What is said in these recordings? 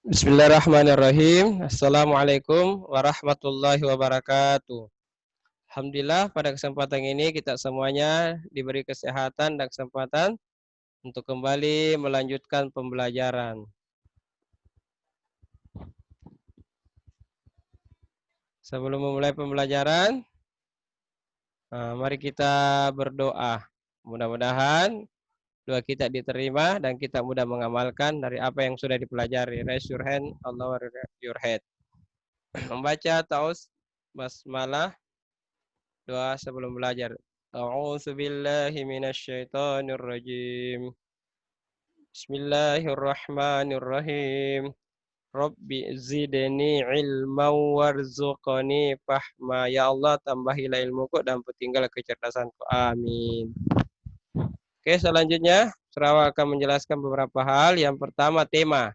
Bismillahirrahmanirrahim. Assalamualaikum warahmatullahi wabarakatuh. Alhamdulillah pada kesempatan ini kita semuanya diberi kesehatan dan kesempatan untuk kembali melanjutkan pembelajaran. Sebelum memulai pembelajaran, mari kita berdoa. Mudah-mudahan doa kita diterima dan kita mudah mengamalkan dari apa yang sudah dipelajari. Raise your hand, Allah your head. Membaca taus basmalah doa sebelum belajar. A'udzu billahi minasyaitonir rajim. Bismillahirrahmanirrahim. Rabbi zidni ilman warzuqni fahma. Ya Allah, tambahilah ilmuku dan pertinggal kecerdasanku. Amin. Oke, selanjutnya Sarawak akan menjelaskan beberapa hal. Yang pertama tema.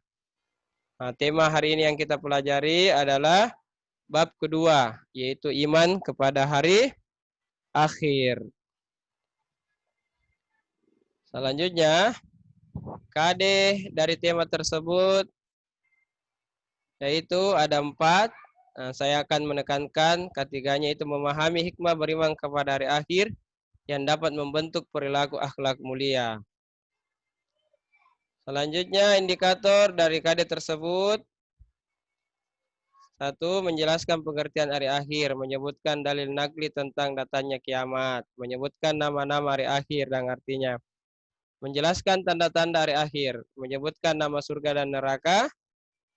Tema hari ini yang kita pelajari adalah bab kedua, yaitu iman kepada hari akhir. Selanjutnya, KD dari tema tersebut yaitu ada 4. Saya akan menekankan ketiganya itu memahami hikmah beriman kepada hari akhir yang dapat membentuk perilaku akhlak mulia. Selanjutnya, indikator dari KD tersebut. 1. Menjelaskan pengertian hari akhir, menyebutkan dalil naqli tentang datangnya kiamat, menyebutkan nama-nama hari akhir dan artinya, menjelaskan tanda-tanda hari akhir, menyebutkan nama surga dan neraka,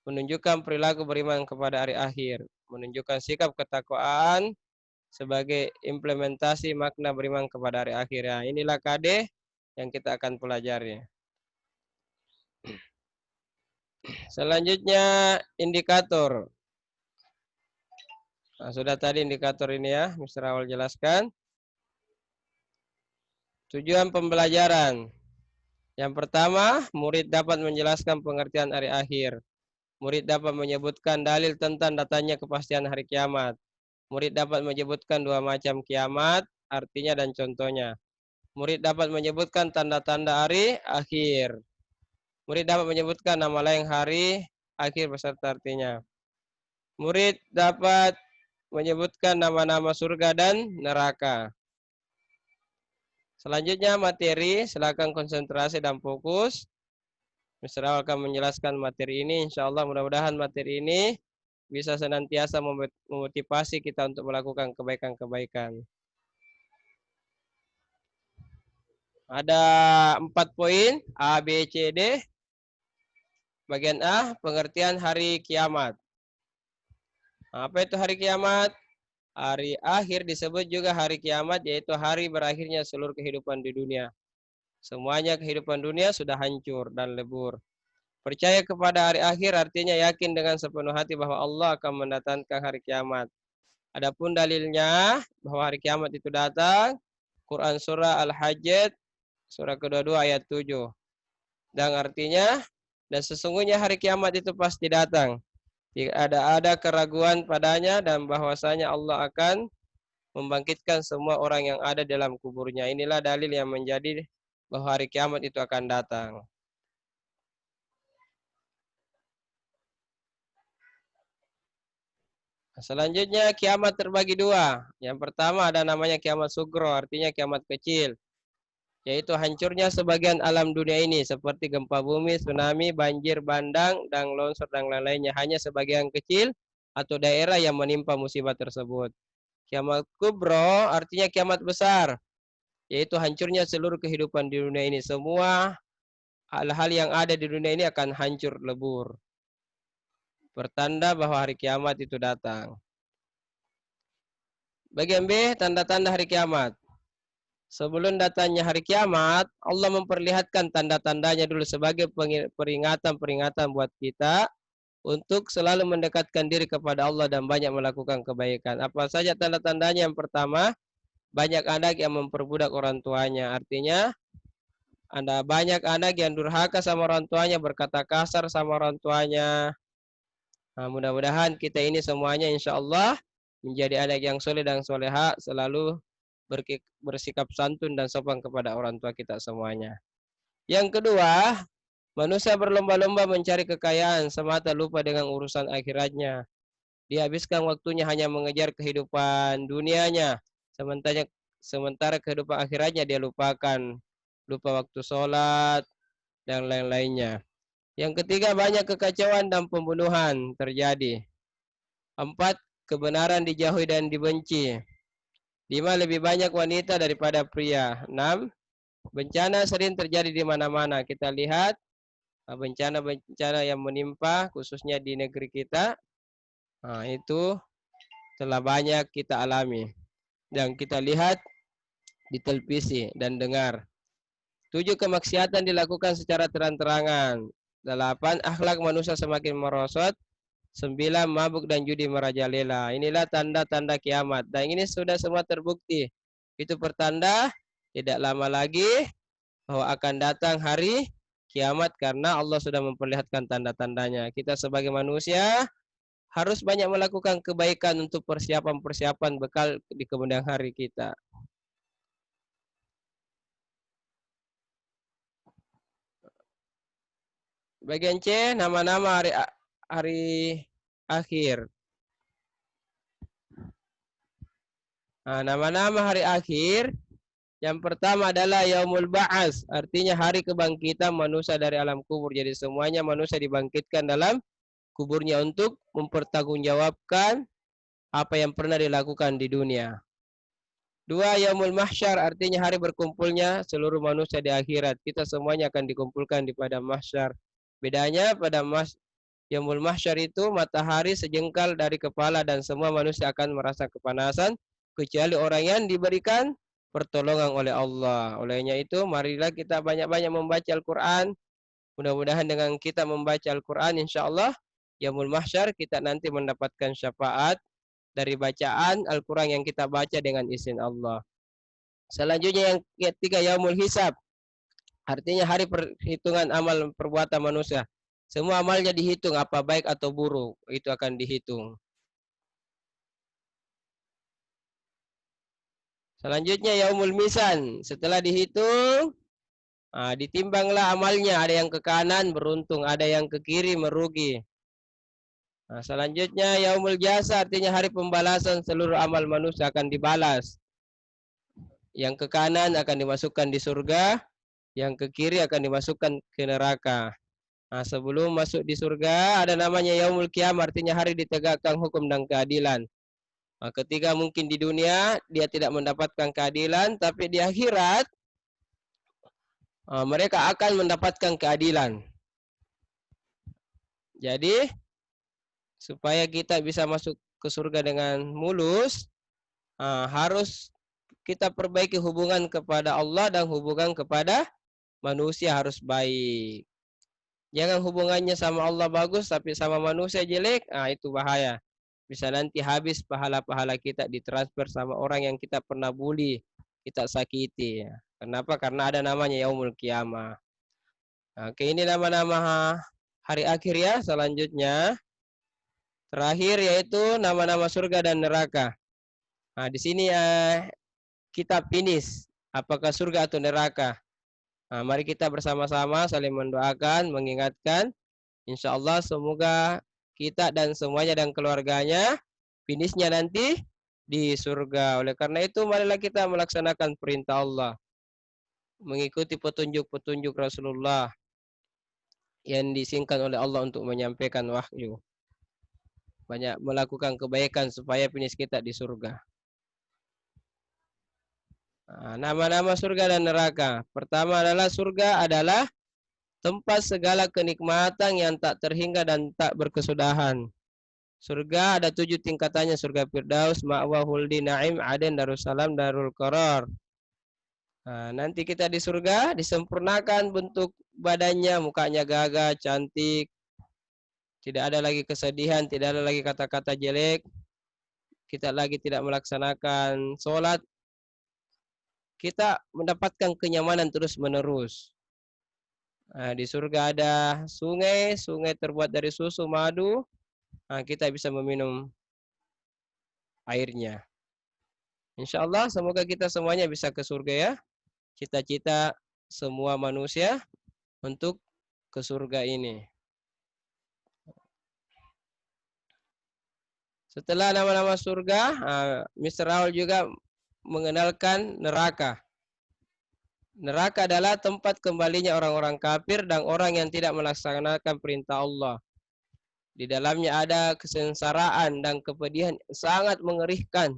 menunjukkan perilaku beriman kepada hari akhir, menunjukkan sikap ketakwaan sebagai implementasi makna beriman kepada hari akhir. Ya, inilah KD yang kita akan pelajari. Selanjutnya indikator. Sudah tadi indikator ini ya, Mr. Awal jelaskan. Tujuan pembelajaran. Yang pertama, murid dapat menjelaskan pengertian hari akhir. Murid dapat menyebutkan dalil tentang datangnya kepastian hari kiamat. Murid dapat menyebutkan 2 macam kiamat, artinya dan contohnya. Murid dapat menyebutkan tanda-tanda hari akhir. Murid dapat menyebutkan nama lain hari akhir beserta artinya. Murid dapat menyebutkan nama-nama surga dan neraka. Selanjutnya materi, silakan konsentrasi dan fokus. Mr. Awal akan menjelaskan materi ini. Insya Allah mudah-mudahan materi ini bisa senantiasa memotivasi kita untuk melakukan kebaikan-kebaikan. Ada 4 poin, A, B, C, D. Bagian A, pengertian hari kiamat. Apa itu hari kiamat? Hari akhir disebut juga hari kiamat, yaitu hari berakhirnya seluruh kehidupan di dunia. Semuanya kehidupan dunia sudah hancur dan lebur. Percaya kepada hari akhir artinya yakin dengan sepenuh hati bahwa Allah akan mendatangkan hari kiamat. Adapun dalilnya bahwa hari kiamat itu datang, Quran surah Al-Hajj surah ke-22 ayat 7. Dan artinya, dan sesungguhnya hari kiamat itu pasti datang. Tidak ada keraguan padanya dan bahwasanya Allah akan membangkitkan semua orang yang ada dalam kuburnya. Inilah dalil yang menjadi bahwa hari kiamat itu akan datang. Selanjutnya kiamat terbagi 2. Yang pertama ada namanya kiamat sugro, artinya kiamat kecil, yaitu hancurnya sebagian alam dunia ini seperti gempa bumi, tsunami, banjir bandang, dan longsor dan lain-lainnya. Hanya sebagian kecil atau daerah yang menimpa musibah tersebut. Kiamat kubro artinya kiamat besar, yaitu hancurnya seluruh kehidupan di dunia ini. Semua hal-hal yang ada di dunia ini akan hancur lebur. Pertanda bahwa hari kiamat itu datang. Bagian B, tanda-tanda hari kiamat. Sebelum datangnya hari kiamat, Allah memperlihatkan tanda-tandanya dulu sebagai peringatan-peringatan buat kita untuk selalu mendekatkan diri kepada Allah dan banyak melakukan kebaikan. Apa saja tanda-tandanya? Yang pertama, banyak anak yang memperbudak orang tuanya. Artinya, ada banyak anak yang durhaka sama orang tuanya, berkata kasar sama orang tuanya. Mudah-mudahan kita ini semuanya insya Allah menjadi anak yang soleh dan soleha, selalu bersikap santun dan sopan kepada orang tua kita semuanya. Yang kedua, Manusia berlomba-lomba mencari kekayaan semata lupa dengan urusan akhiratnya. Dia habiskan waktunya hanya mengejar kehidupan dunianya. Sementara kehidupan akhiratnya dia lupakan. Lupa waktu sholat dan lain-lainnya. Yang ketiga, banyak kekacauan dan pembunuhan terjadi. 4. Kebenaran dijauhi dan dibenci. 5. Lebih banyak wanita daripada pria. 6. Bencana sering terjadi di mana-mana. Kita lihat bencana-bencana yang menimpa khususnya di negeri kita. Itu telah banyak kita alami dan kita lihat di televisi dan dengar. 7. Kemaksiatan dilakukan secara terang-terangan. 8. Akhlak manusia semakin merosot. 9. Mabuk dan judi merajalela. Inilah tanda-tanda kiamat. Dan ini sudah semua terbukti. Itu pertanda tidak lama lagi bahwa akan datang hari kiamat karena Allah sudah memperlihatkan tanda-tandanya. Kita sebagai manusia harus banyak melakukan kebaikan untuk persiapan-persiapan bekal di kemudian hari kita. Bagian C, nama-nama hari akhir. Nama-nama hari akhir. Yang pertama adalah Yaumul Ba'as, artinya hari kebangkitan manusia dari alam kubur. Jadi semuanya manusia dibangkitkan dalam kuburnya untuk mempertanggungjawabkan apa yang pernah dilakukan di dunia. 2. Yaumul Mahsyar, artinya hari berkumpulnya seluruh manusia di akhirat. Kita semuanya akan dikumpulkan di padang mahsyar. Bedanya pada Yaumul Mahsyar itu matahari sejengkal dari kepala dan semua manusia akan merasa kepanasan kecuali orang yang diberikan pertolongan oleh Allah. Olehnya itu, marilah kita banyak-banyak membaca Al-Quran. Mudah-mudahan dengan kita membaca Al-Quran, insya Allah, Yaumul Mahsyar kita nanti mendapatkan syafaat dari bacaan Al-Quran yang kita baca dengan izin Allah. Selanjutnya yang ketiga, Yaumul Hisab. Artinya hari perhitungan amal perbuatan manusia. Semua amalnya dihitung, apa baik atau buruk, itu akan dihitung. Selanjutnya Yaumul Misan. Setelah dihitung, ditimbanglah amalnya. Ada yang ke kanan beruntung, ada yang ke kiri merugi. Selanjutnya Yaumul Jasa, artinya hari pembalasan seluruh amal manusia akan dibalas. Yang ke kanan akan dimasukkan di surga, yang ke kiri akan dimasukkan ke neraka. Sebelum masuk di surga ada namanya Yaumul Qiyamah, artinya hari ditegakkan hukum dan keadilan. Ketika mungkin di dunia dia tidak mendapatkan keadilan, tapi di akhirat mereka akan mendapatkan keadilan. Jadi supaya kita bisa masuk ke surga dengan mulus, harus kita perbaiki hubungan kepada Allah dan hubungan kepada manusia harus baik. Jangan hubungannya sama Allah bagus tapi sama manusia jelek, itu bahaya. Bisa nanti habis pahala-pahala kita ditransfer sama orang yang kita pernah bully, kita sakiti. Kenapa? Karena ada namanya Yaumul Qiyamah. Oke, ini nama-nama hari akhir ya. Selanjutnya terakhir yaitu nama-nama surga dan neraka. Di sini kita finish apakah surga atau neraka. Mari kita bersama-sama saling mendoakan, mengingatkan. Insya Allah semoga kita dan semuanya dan keluarganya finishnya nanti di surga. Oleh karena itu marilah kita melaksanakan perintah Allah, mengikuti petunjuk-petunjuk Rasulullah yang disingkat oleh Allah untuk menyampaikan wahyu. Banyak melakukan kebaikan supaya finish kita di surga. Nama-nama surga dan neraka. Pertama adalah surga adalah tempat segala kenikmatan yang tak terhingga dan tak berkesudahan. Surga ada 7 tingkatannya. Surga Firdaus, Ma'wa, Huldi, Naim, Aden, Darussalam, Darul Qarar. Nanti kita di surga disempurnakan bentuk badannya, mukanya gagah, cantik. Tidak ada lagi kesedihan, tidak ada lagi kata-kata jelek. Kita lagi tidak melaksanakan sholat. Kita mendapatkan kenyamanan terus-menerus. Di surga ada sungai, sungai terbuat dari susu, madu. Kita bisa meminum airnya. Insya Allah semoga kita semuanya bisa ke surga ya. Cita-cita semua manusia untuk ke surga ini. Setelah nama-nama surga, Mr. Raul juga mengenalkan neraka. Neraka adalah tempat kembalinya orang-orang kafir dan orang yang tidak melaksanakan perintah Allah. Di dalamnya ada kesengsaraan dan kepedihan sangat mengerikan.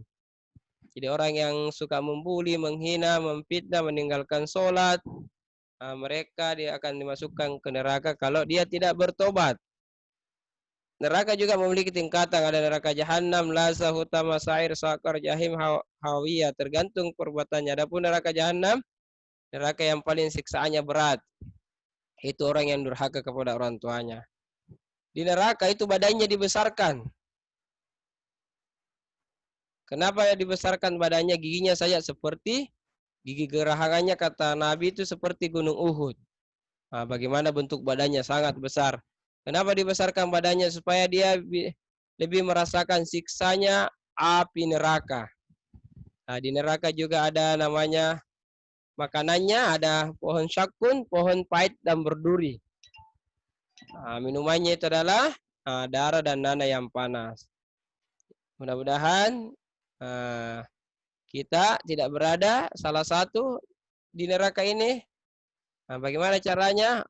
Jadi orang yang suka membuli, menghina, memfitnah, meninggalkan sholat, mereka dia akan dimasukkan ke neraka kalau dia tidak bertobat. Neraka juga memiliki tingkatan, ada neraka jahanam, lazah, hutama, sa'ir, sakar, jahim, hawiyah, tergantung perbuatannya. Adapun neraka jahanam, neraka yang paling siksaannya berat. Itu orang yang durhaka kepada orang tuanya. Di neraka itu badannya dibesarkan. Kenapa ya dibesarkan badannya? Giginya saja seperti gigi gerahangannya, kata Nabi itu seperti gunung Uhud. Bagaimana bentuk badannya sangat besar. Kenapa dibesarkan badannya? Supaya dia lebih merasakan siksanya api neraka. Di neraka juga ada namanya makanannya, ada pohon syakun, pohon pahit dan berduri. Minumannya itu adalah darah dan nanah yang panas. Mudah-mudahan kita tidak berada salah satu di neraka ini. Bagaimana caranya?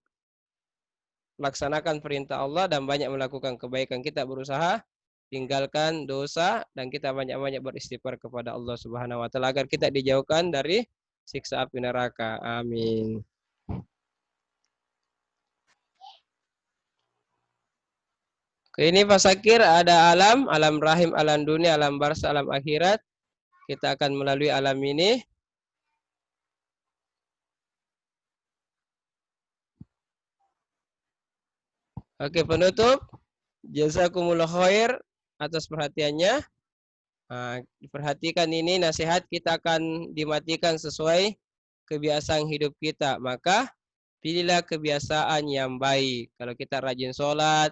Laksanakan perintah Allah dan banyak melakukan kebaikan. Kita berusaha tinggalkan dosa dan kita banyak-banyak beristighfar kepada Allah Subhanahu wa taala agar kita dijauhkan dari siksa api neraka. Amin. Oke, ini Pak Sakir ada alam, alam rahim, alam dunia, alam barzah, alam akhirat. Kita akan melalui alam ini. Oke, penutup. Jazakumullah khair atas perhatiannya. Perhatikan ini nasihat, kita akan dimatikan sesuai kebiasaan hidup kita. Maka pilihlah kebiasaan yang baik. Kalau kita rajin sholat,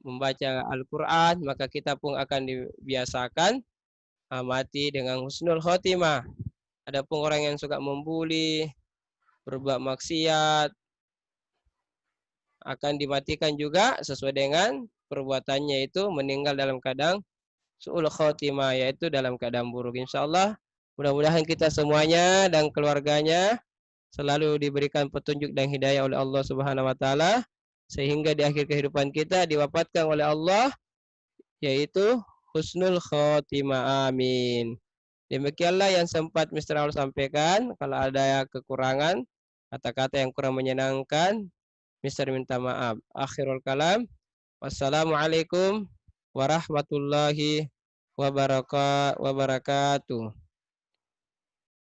membaca Al-Quran, maka kita pun akan dibiasakan mati dengan husnul khotimah. Adapun orang yang suka membuli, berbuat maksiat, akan dimatikan juga sesuai dengan perbuatannya, itu meninggal dalam keadaan su'ul khotimah, yaitu dalam keadaan buruk. Insyaallah mudah-mudahan kita semuanya dan keluarganya selalu diberikan petunjuk dan hidayah oleh Allah Subhanahu wa taala sehingga di akhir kehidupan kita diwafatkan oleh Allah yaitu husnul khotimah. Amin. Demikianlah yang sempat Mr. Raul sampaikan. Kalau ada kekurangan, kata-kata yang kurang menyenangkan, Mr. minta maaf. Akhirul kalam. Wassalamualaikum warahmatullahi wabarakatuh.